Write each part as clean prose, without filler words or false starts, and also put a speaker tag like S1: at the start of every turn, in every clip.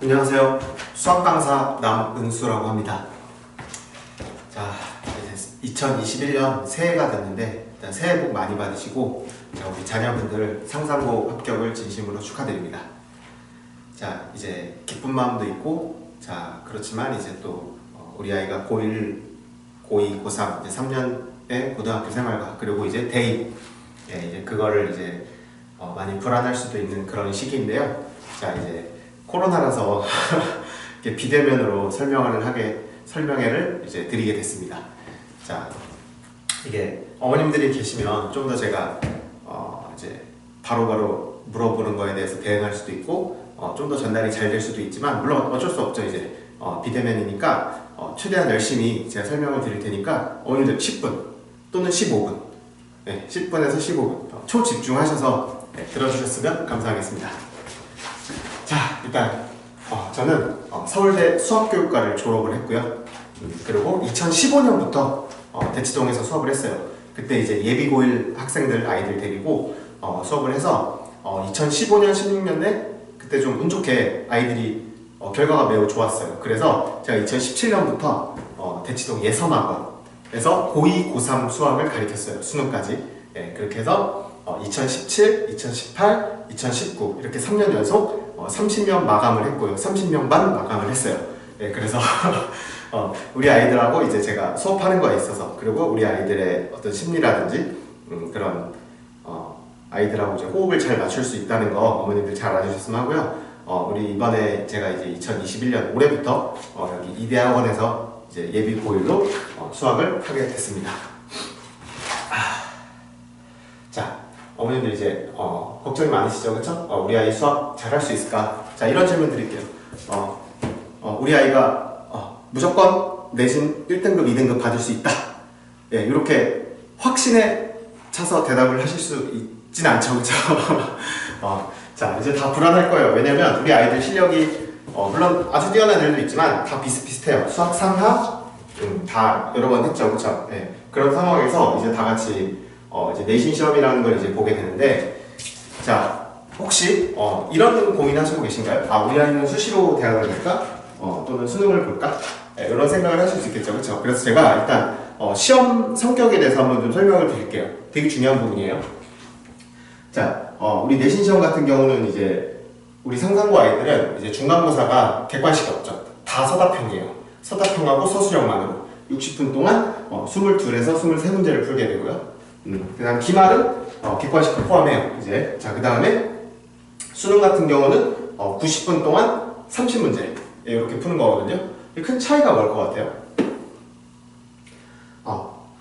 S1: 안녕하세요. 수학 강사 남은수라고 합니다. 자, 이제 2021년 새해가 됐는데 일단 새해 복 많이 받으시고 우리 자녀분들 상상고 합격을 진심으로 축하드립니다. 자, 이제 기쁜 마음도 있고 그렇지만 이제 또 우리 아이가 고1, 고2, 고3 이제 3년의 고등학교 생활과 그리고 이제 대입 이제 그거를 이제 많이 불안할 수도 있는 그런 시기인데요. 자, 이제 코로나라서 비대면으로 설명회를 이제 드리게 됐습니다. 자, 이게 어머님들이 계시면 좀 더 제가 이제 바로바로 물어보는 거에 대해서 대응할 수도 있고 좀 더 전달이 잘 될 수도 있지만 물론 어쩔 수 없죠. 이제 비대면이니까 최대한 열심히 제가 설명을 드릴 테니까 어머님들 10분 또는 15분 10분에서 15분 초집중하셔서 들어주셨으면 감사하겠습니다. 자, 일단 저는 서울대 수학교육과를 졸업을 했고요. 그리고 2015년부터 대치동에서 수업을 했어요. 그때 이제 예비고1 학생들 아이들 데리고 수업을 해서 2015년 16년에 그때 좀 운 좋게 아이들이 결과가 매우 좋았어요. 그래서 제가 2017년부터 대치동 예선학원에서 고2, 고3 수학을 가르쳤어요. 수능까지. 그렇게 해서 2017, 2018, 2019 이렇게 3년 연속 30명 마감을 했고요. 30명 반 마감을 했어요. 그래서 우리 아이들하고 이제 제가 수업하는 거에 있어서 그리고 우리 아이들의 어떤 심리라든지 그런 아이들하고 이제 호흡을 잘 맞출 수 있다는 거 어머님들 잘 알아주셨으면 하고요. 우리 이번에 제가 이제 2021년 올해부터 여기 이대학원에서 이제 예비 고1로 수학을 하게 됐습니다. 자, 어머님들 이제 걱정이 많으시죠, 그렇죠? 우리 아이 수학 잘할 수 있을까? 자, 이런 질문 드릴게요. 우리 아이가 무조건 내신 1등급, 2등급 받을 수 있다. 이렇게 확신에 차서 대답을 하실 수 있진 않죠, 그렇죠? 자, 이제 다 불안할 거예요. 왜냐면 우리 아이들 실력이 물론 아주 뛰어난 애들도 있지만 다 비슷비슷해요. 수학 상하 다 여러 번 했죠, 그렇죠? 그런 상황에서 이제 다 같이 이제 내신 시험이라는 걸 이제 보게 되는데, 자, 혹시 이런 고민하시고 계신가요? 우리 아이는 수시로 대학을 갈까? 또는 수능을 볼까? 이런 생각을 하실 수 있겠죠, 그렇죠? 그래서 제가 일단 시험 성격에 대해서 한번 좀 설명을 드릴게요. 되게 중요한 부분이에요. 자, 우리 내신 시험 같은 경우는 이제 우리 상상고 아이들은 이제 중간고사가 객관식이 없죠. 다 서답형이에요. 서답형하고 서술형만으로 60분 동안 22에서 23문제를 풀게 되고요. 그 다음 기말은 객관식을 포함해요. 이제 자, 그 다음에 수능 같은 경우는 90분 동안 30문제 이렇게 푸는 거거든요. 큰 차이가 뭘 것 같아요?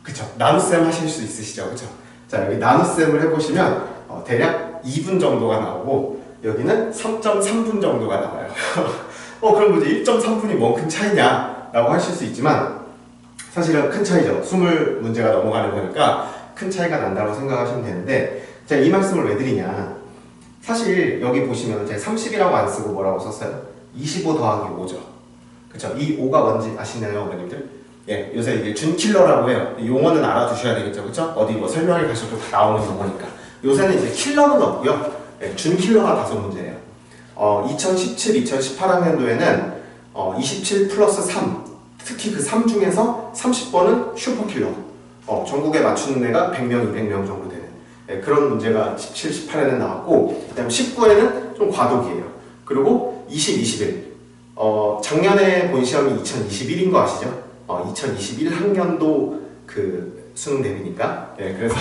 S1: 그쵸, 나눗셈 하실 수 있으시죠, 그쵸? 자, 여기 나눗셈을 해보시면 대략 2분 정도가 나오고 여기는 3.3분 정도가 나와요. 그럼 이제 1.3분이 뭔 큰 차이냐 라고 하실 수 있지만 사실은 큰 차이죠. 20문제가 넘어가는 거니까 큰 차이가 난다고 생각하시면 되는데, 제가 이 말씀을 왜 드리냐, 사실 여기 보시면 제가 30이라고 안 쓰고 뭐라고 썼어요? 25 더하기 5죠. 그쵸? 이 5가 뭔지 아시나요, 어머님들? 요새 이게 준킬러라고 해요. 용어는 알아두셔야 되겠죠, 그쵸? 어디 뭐 설명회 가셔도 다 나오는 용어니까. 요새는 이제 킬러는 없고요. 준킬러가 5문제예요. 2017, 2018학년도에는 27 플러스 3, 특히 그 3 중에서 30번은 슈퍼킬러. 전국에 맞추는 애가 100명, 200명 정도 되는 그런 문제가 17, 18에는 나왔고, 그 다음 19에는 좀 과도기예요. 그리고 20, 21 작년에 본 시험이 2021인 거 아시죠? 2021 학년도 그 수능 대비니까. 그래서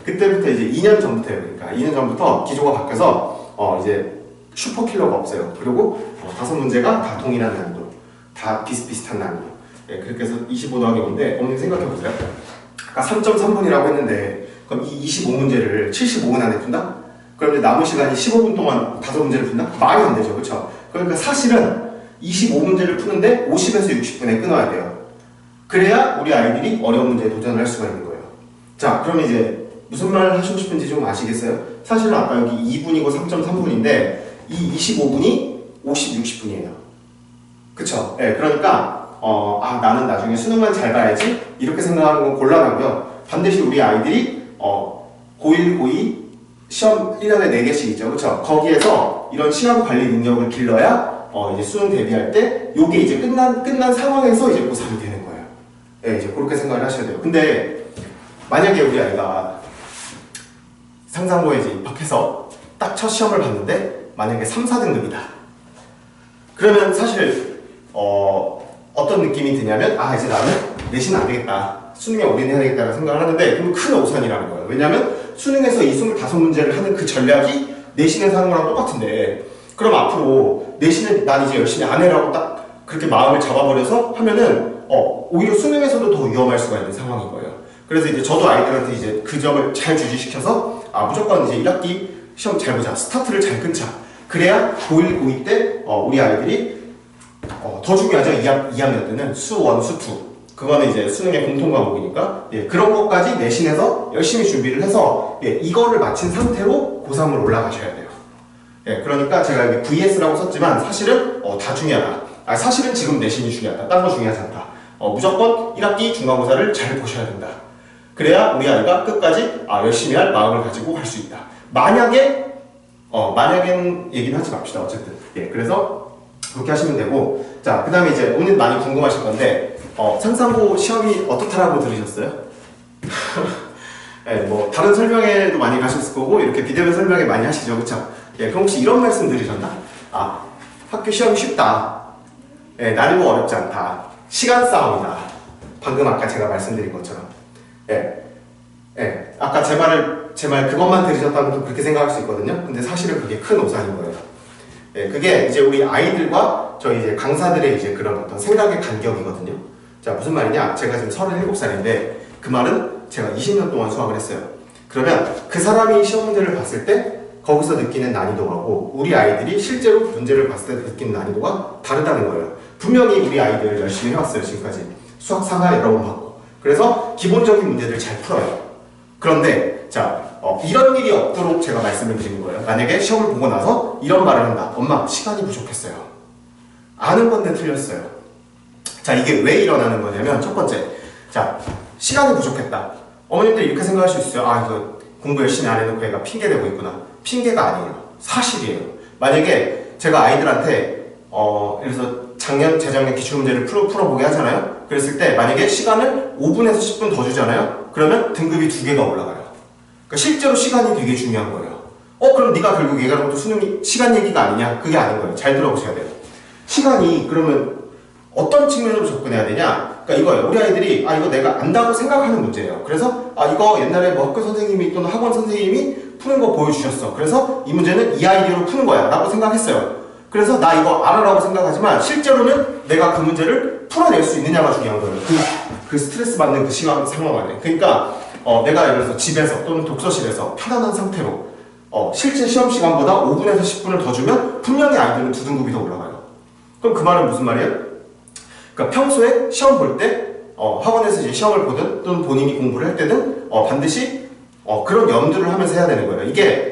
S1: 그때부터 이제 2년 전부터요. 그러니까 2년 전부터 기조가 바뀌어서 이제 슈퍼킬러가 없어요. 그리고 5문제가 다 동일한 난이도, 다 비슷비슷한 난이도. 그렇게 해서 25 더하기 5인데 어머님 생각해보세요. 아까 3.3분이라고 했는데 그럼 이 25문제를 75분 안에 푼다? 그럼 이제 남은 시간이 15분 동안 5문제를 푼다? 말이 안 되죠, 그렇죠? 그러니까 사실은 25문제를 푸는데 50에서 60분에 끊어야 돼요. 그래야 우리 아이들이 어려운 문제에 도전을 할 수가 있는 거예요. 자, 그럼 이제 무슨 말 하시고 싶은지 좀 아시겠어요? 사실은 아까 여기 2분이고 3.3분인데 이 25분이 50, 60분이에요. 그쵸? 그러니까 나는 나중에 수능만 잘 봐야지 이렇게 생각하는 건 곤란하고요. 반드시 우리 아이들이 고1, 고2 시험 1년에 4개씩 있죠, 그쵸? 거기에서 이런 시간 관리 능력을 길러야 이제 수능 대비할 때 요게 이제 끝난 상황에서 이제 고3이 되는 거예요. 예, 이제 그렇게 생각을 하셔야 돼요. 근데 만약에 우리 아이가 상상고에 이제 입학해서 딱 첫 시험을 봤는데 만약에 3, 4등급이다. 그러면 사실 어떤 느낌이 드냐면 이제 나는 내신 안 되겠다. 수능에 올인해야 되겠다는 생각을 하는데 그럼 큰 오산이라는 거예요. 왜냐면 수능에서 이 25문제를 하는 그 전략이 내신에서 하는 거랑 똑같은데 그럼 앞으로 내신은 난 이제 열심히 안 해라고 딱 그렇게 마음을 잡아버려서 하면은 오히려 수능에서도 더 위험할 수가 있는 상황인 거예요. 그래서 이제 저도 아이들한테 이제 그 점을 잘 주지시켜서 무조건 이제 1학기 시험 잘 보자. 스타트를 잘 끊자. 그래야 고1, 고2 때 우리 아이들이 더 중요하죠. 2학년 때는 수1, 수2 그거는 이제 수능의 공통 과목이니까 그런 것까지 내신에서 열심히 준비를 해서 이거를 마친 상태로 고3으로 올라가셔야 돼요. 그러니까 제가 여기 VS라고 썼지만 사실은 다 중요하다. 사실은 지금 내신이 중요하다. 딴 거 중요하지 않다. 무조건 1학기 중간고사를 잘 보셔야 된다. 그래야 우리 아이가 끝까지 열심히 할 마음을 가지고 갈 수 있다. 만약에는 얘기는 하지 맙시다. 어쨌든 그래서 그렇게 하시면 되고 자, 그 다음에 이제 오늘 많이 궁금하실 건데 상상고 시험이 어떻다라고 들으셨어요? 뭐 다른 설명회도 많이 가셨을 거고 이렇게 비대면 설명회 많이 하시죠, 그쵸? 그럼 혹시 이런 말씀 들으셨나? 학교 시험이 쉽다. 난이도 어렵지 않다. 시간 싸움이다. 방금 아까 제가 말씀드린 것처럼. 아까 제 말 그것만 들으셨다면 또 그렇게 생각할 수 있거든요. 근데 사실은 그게 큰 오산인 거예요. 그게 이제 우리 아이들과 저희 이제 강사들의 이제 그런 어떤 생각의 간격이거든요. 자, 무슨 말이냐? 제가 지금 37살인데 그 말은 제가 20년 동안 수학을 했어요. 그러면 그 사람이 시험 문제를 봤을 때 거기서 느끼는 난이도하고 우리 아이들이 실제로 문제를 봤을 때 느끼는 난이도가 다르다는 거예요. 분명히 우리 아이들 열심히 해왔어요, 지금까지. 수학 상하 여러 번 받고. 그래서 기본적인 문제들 잘 풀어요. 그런데 자, 이런 일이 없도록 제가 말씀을 드리는 거예요. 만약에 시험을 보고 나서 이런 말을 한다. 엄마, 시간이 부족했어요. 아는 건데 틀렸어요. 자, 이게 왜 일어나는 거냐면 첫 번째, 자, 시간이 부족했다. 어머님들 이렇게 생각할 수 있어요. 이거 공부 열심히 안 해놓고 애가 핑계대고 있구나. 핑계가 아니에요. 사실이에요. 만약에 제가 아이들한테 예를 들어서 재작년 기출문제를 풀어보게 하잖아요. 그랬을 때 만약에 시간을 5분에서 10분 더 주잖아요. 그러면 등급이 2개가 올라가요. 그러니까 실제로 시간이 되게 중요한 거예요. 그럼 네가 결국 얘기하는 것도 수능이 시간 얘기가 아니냐? 그게 아닌 거예요. 잘 들어보셔야 돼요. 시간이 그러면 어떤 측면으로 접근해야 되냐? 그러니까 이거예요. 우리 아이들이 이거 내가 안다고 생각하는 문제예요. 그래서 이거 옛날에 뭐 학교 선생님이 또는 학원 선생님이 푸는 거 보여주셨어. 그래서 이 문제는 이 아이디어로 푸는 거야 라고 생각했어요. 그래서 나 이거 알아라고 생각하지만 실제로는 내가 그 문제를 풀어낼 수 있느냐가 중요한 거예요. 그 스트레스 받는 그 시간 상황 안에. 그러니까 내가 예를 들어서 집에서 또는 독서실에서 편안한 상태로 실제 시험 시간보다 5분에서 10분을 더 주면 분명히 아이들은 2등급이 더 올라가요. 그럼 그 말은 무슨 말이에요? 그러니까 평소에 시험 볼 때 학원에서 이제 시험을 보든 또는 본인이 공부를 할 때는 반드시 그런 염두를 하면서 해야 되는 거예요. 이게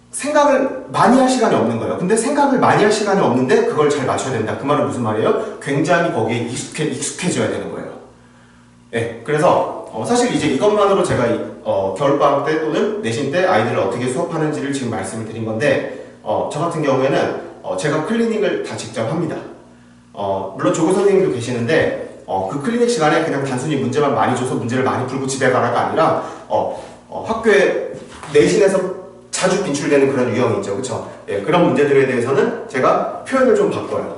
S1: 생각을 많이 할 시간이 없는 거예요. 근데 생각을 많이 할 시간이 없는데 그걸 잘 맞춰야 된다. 그 말은 무슨 말이에요? 굉장히 거기에 익숙해져야 되는 거예요. 그래서 사실 이제 이것만으로 제가 겨울방학 때 또는 내신 때 아이들을 어떻게 수업하는지를 지금 말씀을 드린 건데 저 같은 경우에는 제가 클리닉을 다 직접 합니다. 물론 조교 선생님도 계시는데 그 클리닉 시간에 그냥 단순히 문제만 많이 줘서 문제를 많이 풀고 집에 가라가 아니라 학교에 내신에서 자주 빈출되는 그런 유형이 있죠. 그쵸? 그런 문제들에 대해서는 제가 표현을 좀 바꿔요.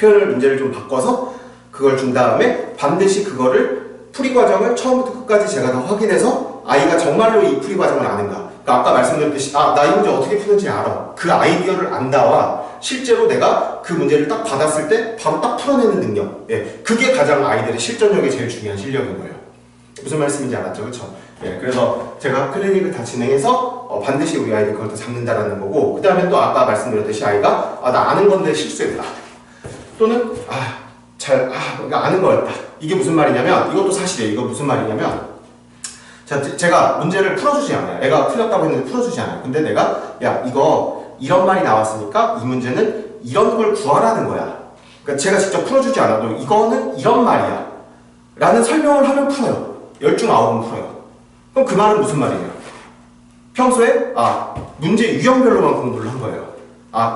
S1: 문제를 좀 바꿔서 그걸 준 다음에 반드시 그거를 풀이 과정을 처음부터 끝까지 제가 다 확인해서 아이가 정말로 이 풀이 과정을 아는가. 그러니까 아까 말씀드렸듯이 나 이 문제 어떻게 푸는지 알아. 그 아이디어를 안다와 실제로 내가 그 문제를 딱 받았을 때 바로 딱 풀어내는 능력. 그게 가장 아이들의 실전력이 제일 중요한 실력인 거예요. 무슨 말씀인지 알았죠? 그쵸? 그래서 제가 클리닉을 다 진행해서 반드시 우리 아이들 그걸 다 잡는다라는 거고, 그 다음에 또 아까 말씀드렸듯이 아이가 나 아는 건데 실수했다. 또는 그러니까 아는 거였다. 이게 무슨 말이냐면, 이것도 사실이에요. 이거 무슨 말이냐면, 제가 문제를 풀어주지 않아요. 애가 틀렸다고 했는데 풀어주지 않아요. 근데 내가 이거 이런 말이 나왔으니까 이 문제는 이런 걸 구하라는 거야. 그러니까 제가 직접 풀어주지 않아도 이거는 이런 말이야 라는 설명을 하면 풀어요. 10중 9은 풀어요. 그럼 그 말은 무슨 말이에요? 평소에 문제 유형별로만 공부를 한 거예요.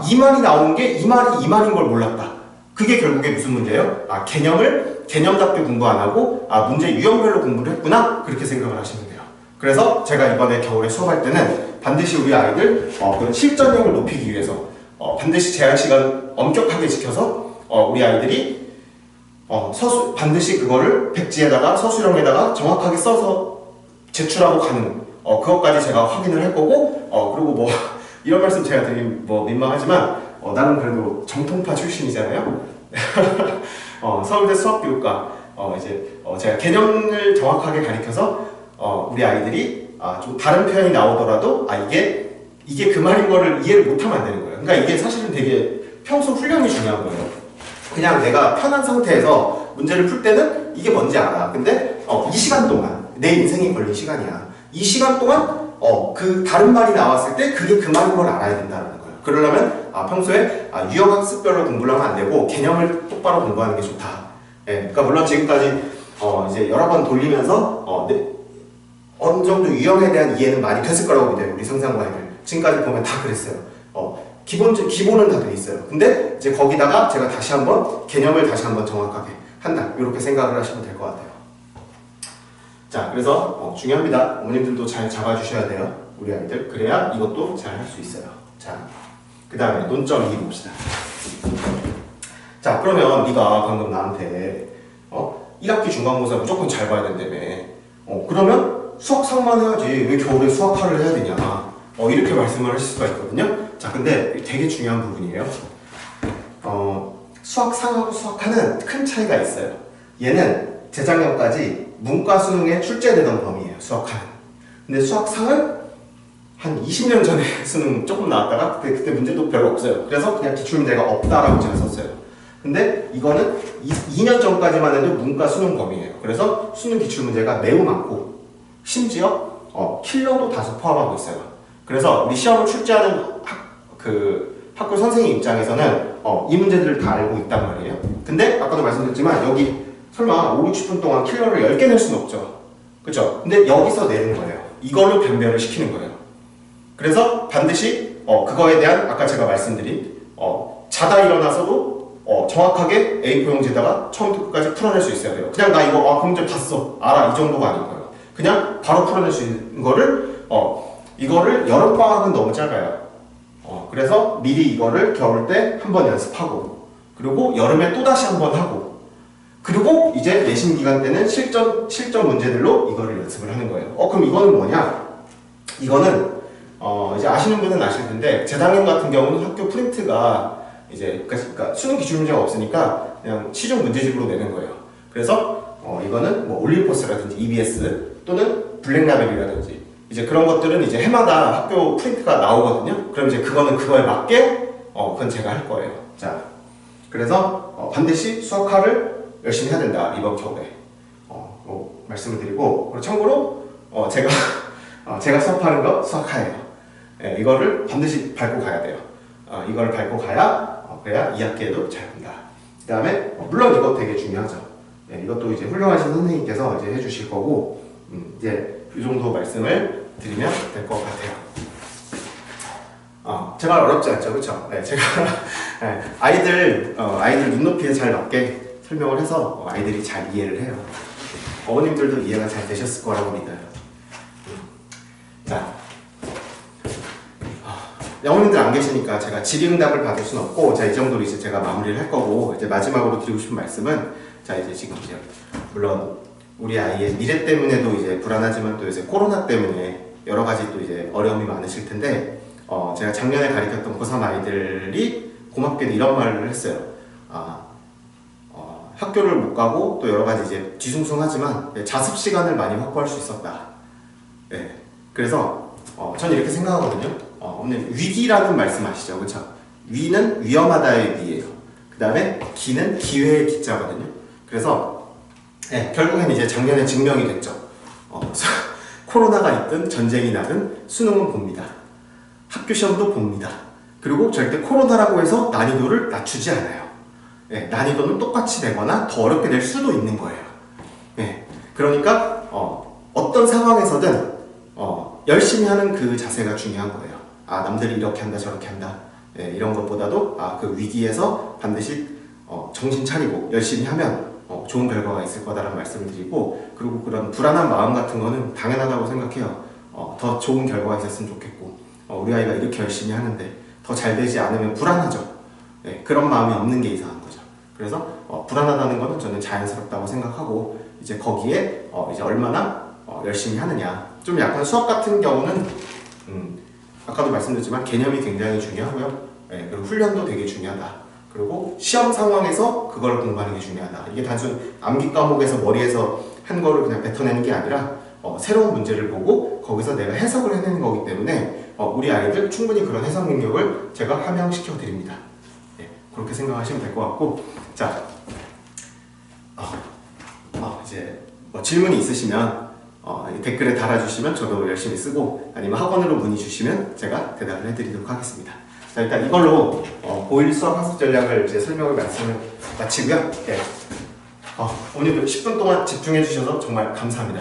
S1: 이 말이 나오는 게 이 말이 이 말인 걸 몰랐다. 그게 결국에 무슨 문제예요? 개념을 개념답게 공부 안 하고 문제 유형별로 공부를 했구나, 그렇게 생각을 하시면 돼요. 그래서 제가 이번에 겨울에 수업할 때는 반드시 우리 아이들 그런 실전력을 높이기 위해서 반드시 제한 시간 엄격하게 지켜서 우리 아이들이 반드시 그거를 백지에다가 서술형에다가 정확하게 써서 제출하고 가는 그것까지 제가 확인을 할 거고, 그리고 뭐 이런 말씀 제가 드리면 민망하지만 나는 그래도 정통파 출신이잖아요. 서울대 수학교육과 제가 개념을 정확하게 가르쳐서 우리 아이들이 좀 다른 표현이 나오더라도 이게 그 말인 거를 이해를 못하면 안 되는 거예요. 그러니까 이게 사실은 되게 평소 훈련이 중요한 거예요. 그냥 내가 편한 상태에서 문제를 풀 때는 이게 뭔지 알아. 근데 이 시간 동안 내 인생이 걸린 시간이야. 이 시간 동안 그 다른 말이 나왔을 때 그게 그 말인 걸 알아야 된다는 거예요. 그러려면 평소에 유형학습별로 공부를 하면 안 되고 개념을 똑바로 공부하는 게 좋다. 그러니까 물론 지금까지 이제 여러 번 돌리면서 어느 정도 유형에 대한 이해는 많이 됐을 거라고 믿어요. 우리 상상과 애들 지금까지 보면 다 그랬어요. 기본은 다 돼 있어요. 근데 이제 거기다가 제가 다시 한번 개념을 다시 한번 정확하게 한다, 이렇게 생각을 하시면 될 것 같아요. 자, 그래서 중요합니다. 어머님들도 잘 잡아주셔야 돼요, 우리 아이들. 그래야 이것도 잘 할 수 있어요. 자, 그 다음에 논점 2 봅시다. 자, 그러면 네가 방금 나한테 1학기 중간고사 무조건 잘 봐야 된다며. 그러면 수학 상만 해야지 왜 겨울에 수학하를 해야 되냐, 이렇게 말씀을 하실 수가 있거든요. 자, 근데 되게 중요한 부분이에요. 수학상하고 수학하는 큰 차이가 있어요. 얘는 재작년까지 문과 수능에 출제되던 범위예요, 수학하는. 근데 수학상은 한 20년 전에 수능 조금 나왔다가 그때 문제도 별로 없어요. 그래서 그냥 기출문제가 없다라고 제가 썼어요. 근데 이거는 2년 전까지만 해도 문과 수능 범위예요. 그래서 수능 기출문제가 매우 많고, 심지어 킬러도 다소 포함하고 있어요. 그래서 우리 시험을 출제하는 학교 선생님 입장에서는 이 문제들을 다 알고 있단 말이에요. 근데 아까도 말씀드렸지만 여기 설마 5, 60분 동안 킬러를 10개 낼 수는 없죠. 그쵸? 근데 여기서 내는 거예요. 이걸로 변별을 시키는 거예요. 그래서 반드시 그거에 대한 아까 제가 말씀드린 자다 일어나서도 정확하게 A4 용지에다가 처음부터 끝까지 풀어낼 수 있어야 돼요. 그냥 나 이거 그 문제 봤어, 알아, 이 정도가 아닌 거예요. 그냥 바로 풀어낼 수 있는 거를 이거를 여름방학은 너무 짧아요. 그래서 미리 이거를 겨울 때 한번 연습하고, 그리고 여름에 또다시 한번 하고, 그리고 이제 내신 기간 때는 실전 문제들로 이거를 연습을 하는 거예요. 그럼 이거는 뭐냐? 이거는 이제 아시는 분은 아실 텐데, 재작년 같은 경우는 학교 프린트가 이제 그러니까 수능 기출 문제가 없으니까 그냥 시중 문제집으로 내는 거예요. 그래서 이거는 뭐 올림포스라든지 EBS 또는 블랙라벨이라든지 이제 그런 것들은 이제 해마다 학교 프린트가 나오거든요. 그럼 이제 그거는 그거에 맞게 그건 제가 할 거예요. 자, 그래서 반드시 수학화를 열심히 해야 된다, 이번 겨울에 말씀을 드리고, 참고로 제가 수업하는 거 수학화예요. 이거를 반드시 밟고 가야 돼요. 이걸 밟고 가야 그래야 2학기에도 잘 된다. 그 다음에 물론 이거 되게 중요하죠. 이것도 이제 훌륭하신 선생님께서 이제 해주실 거고, 이제 이 정도 말씀을 드리면 될 것 같아요. 제발 어렵지 않죠, 그렇죠? 제가 아이들 눈높이에 잘 맞게 설명을 해서 아이들이 잘 이해를 해요. 어머님들도 이해가 잘 되셨을 거라고 믿어요. 자, 어머님들 안 계시니까 제가 질의응답을 받을 수는 없고, 자, 이 정도로 이제 제가 마무리를 할 거고, 이제 마지막으로 드리고 싶은 말씀은, 자, 이제 지금 이제 물론 우리 아이의 미래 때문에도 이제 불안하지만 또 이제 코로나 때문에 여러 가지 또 이제 어려움이 많으실 텐데, 제가 작년에 가르쳤던 고3 아이들이 고맙게도 이런 말을 했어요. 학교를 못 가고 또 여러 가지 이제 뒤숭숭하지만 자습 시간을 많이 확보할 수 있었다. 그래서 저는 이렇게 생각하거든요. 오늘 위기라는 말씀 아시죠? 그렇죠? 위는 위험하다의 위예요. 그 다음에 기는 기회의 기자거든요. 그래서 결국엔 이제 작년에 증명이 됐죠. 코로나가 있든 전쟁이 나든 수능은 봅니다. 학교 시험도 봅니다. 그리고 절대 코로나라고 해서 난이도를 낮추지 않아요. 난이도는 똑같이 되거나 더 어렵게 될 수도 있는 거예요. 그러니까 어떤 상황에서든 열심히 하는 그 자세가 중요한 거예요. 남들이 이렇게 한다 저렇게 한다, 예, 이런 것보다도 그 위기에서 반드시 정신 차리고 열심히 하면 좋은 결과가 있을 거다라는 말씀을 드리고, 그리고 그런 불안한 마음 같은 거는 당연하다고 생각해요. 더 좋은 결과가 있었으면 좋겠고, 우리 아이가 이렇게 열심히 하는데 더 잘 되지 않으면 불안하죠. 예, 그런 마음이 없는 게 이상한 거죠. 그래서 불안하다는 거는 저는 자연스럽다고 생각하고, 이제 거기에 이제 얼마나 열심히 하느냐. 좀 약간 수학 같은 경우는 아까도 말씀드렸지만 개념이 굉장히 중요하고요. 예, 그리고 훈련도 되게 중요하다. 그리고 시험 상황에서 그걸 공부하는 게 중요하다. 이게 단순 암기 과목에서 머리에서 한 거를 그냥 뱉어내는 게 아니라 새로운 문제를 보고 거기서 내가 해석을 해내는 거기 때문에 우리 아이들 충분히 그런 해석 능력을 제가 함양시켜 드립니다. 예, 그렇게 생각하시면 될 것 같고, 자, 이제 뭐 질문이 있으시면 댓글에 달아주시면 저도 열심히 쓰고, 아니면 학원으로 문의 주시면 제가 대답을 해드리도록 하겠습니다. 자, 일단 이걸로 고1 수학 학습 전략을 이제 설명을 말씀을 마치고요. 네. 오늘도 10분 동안 집중해 주셔서 정말 감사합니다.